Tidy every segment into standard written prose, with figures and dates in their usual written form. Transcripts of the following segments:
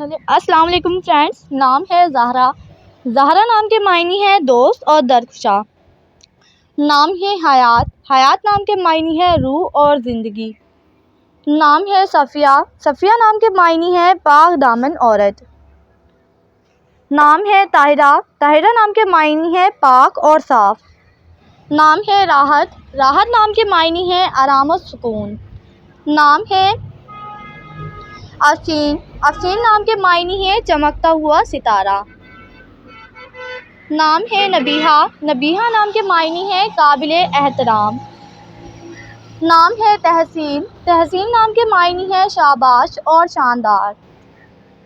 السلام علیکم فرینڈس، نام ہے زہرا۔ زہرا نام کے معنی ہے دوست اور درخشاں۔ نام ہے حیات۔ حیات نام کے معنی ہے روح اور زندگی۔ نام ہے صفیہ۔ صفیہ نام کے معنی ہے پاک دامن عورت۔ نام ہے طاہرہ۔ طاہرہ نام کے معنی ہے پاک اور صاف۔ نام ہے راحت۔ راحت نام کے معنی ہے آرام و سکون۔ نام ہے افشین۔ افشین نام کے معنی ہے چمکتا ہوا ستارہ۔ نام ہے نبیہہ۔ نبیہہ نام کے معنی ہے قابل احترام۔ نام ہے تحسین۔ تحسین نام کے معنی ہے شاباش اور شاندار۔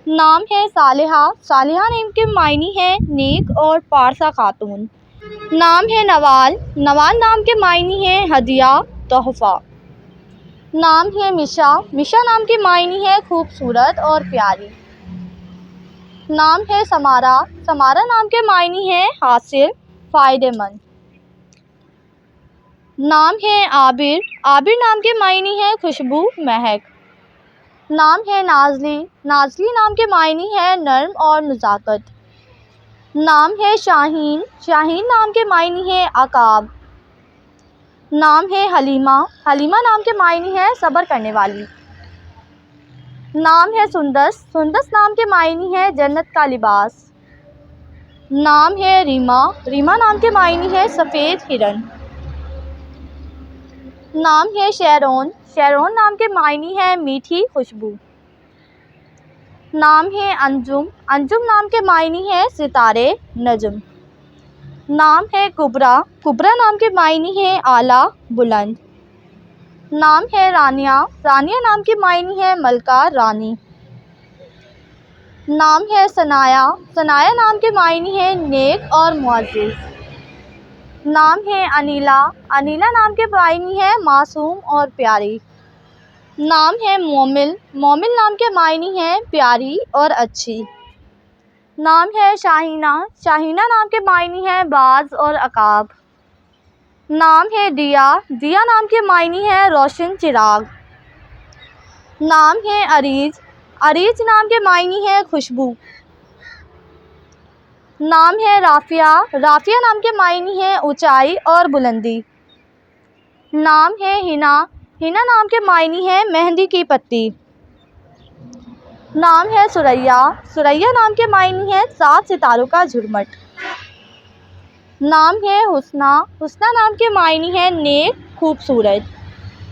نام ہے صالحہ۔ صالحہ نام کے معنی ہے نیک اور پارسا خاتون۔ نام ہے نوال۔ نوال نام کے معنی ہے ہدیہ، تحفہ۔ نام ہے مشا۔ مشا نام کے معنی ہے خوبصورت اور پیاری۔ نام ہے سمارہ۔ سمارہ نام کے معنی ہے حاصل، فائدہ مند۔ نام ہے عابر۔ عابر نام کے معنی ہے خوشبو، مہک۔ نام ہے نازلی۔ نازلی نام کے معنی ہے نرم اور نزاکت۔ نام ہے شاہین۔ شاہین نام کے معنی ہے عقاب۔ نام ہے حلیمہ۔ حلیمہ نام کے معنی ہے صبر کرنے والی۔ نام ہے سندس۔ سندس نام کے معنی ہے جنت کا لباس۔ نام ہے ریما۔ ریما نام کے معنی ہے سفید ہرن۔ نام ہے شیرون۔ شیرون نام کے معنی ہے میٹھی خوشبو۔ نام ہے انجم۔ انجم نام کے معنی ہے ستارے، نجم۔ نام ہے کبریٰ۔ کبریٰ نام کے معنی ہے اعلیٰ، بلند۔ نام ہے رانیہ۔ رانیہ نام کے معنی ہے ملکہ، رانی۔ نام ہے ثنایا۔ ثنایا نام کے معنی ہے نیک اور معزز۔ نام ہے انیلا۔ انیلا نام کے معنی ہے معصوم اور پیاری۔ نام ہے مومل۔ مومل نام کے معنی ہے پیاری اور اچھی۔ نام ہے شاہینہ۔ شاہینہ نام کے معنی ہے باز اور عقاب۔ نام ہے دیا۔ دیا نام کے معنی ہے روشن چراغ۔ نام ہے عریض۔ عریض نام کے معنی ہے خوشبو۔ نام ہے رافعہ۔ رافعہ نام کے معنی ہے اونچائی اور بلندی۔ نام ہے حنا۔ حنا نام کے معنی ہے مہندی کی پتی۔ نام ہے ثریا۔ ثریا نام کے معنی ہے 7 ستاروں کا جھرمٹ۔ نام ہے حسنیٰ۔ حسنیٰ نام کے معنی ہے نیک، خوبصورت۔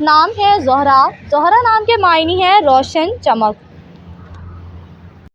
نام ہے زہرہ۔ زہرہ نام کے معنی ہے روشن، چمک۔